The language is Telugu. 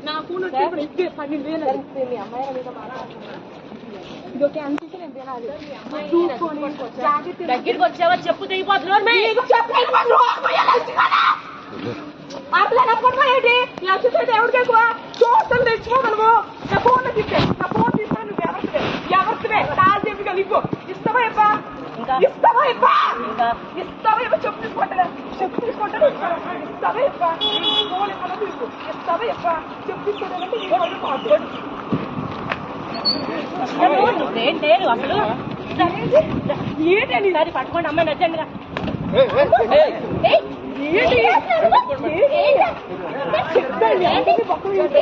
నా ఫోన్ వచ్చి 12,000 మీ అమ్మాయి మీద ఇదొకే అనిపించి నేను తినాలి. దగ్గరికి వచ్చావా చెప్పు తెగిపోతున్నావు. ఏంటి ఎవరికి ఎక్కువ చూస్తాను తెచ్చిపోతాను. నా ఫోన్ తీసుకెళ్ళి నా ఫోన్ తీసుకొని నువ్వు ఎవరివే కాల్ చెప్పి కలిపో. ఇస్తావా ఇవ్వా ఇస్తావా ఇవ్వా ఇస్తావా ఇవ్వ చెప్పు తీసుకుంటారా చెప్పు తీసుకుంటారు. ఇస్తావా ఇవ్వా ఫోన్ ఇవ్వాలో తీసుకో. ఇస్తావా ఇవ్వా చెప్పు తీసుకుంటారంటే లేదు అసలు ఏంటండి అది పట్టుకోండి అమ్మాయి నచ్చండిరా. పట్టుకోండి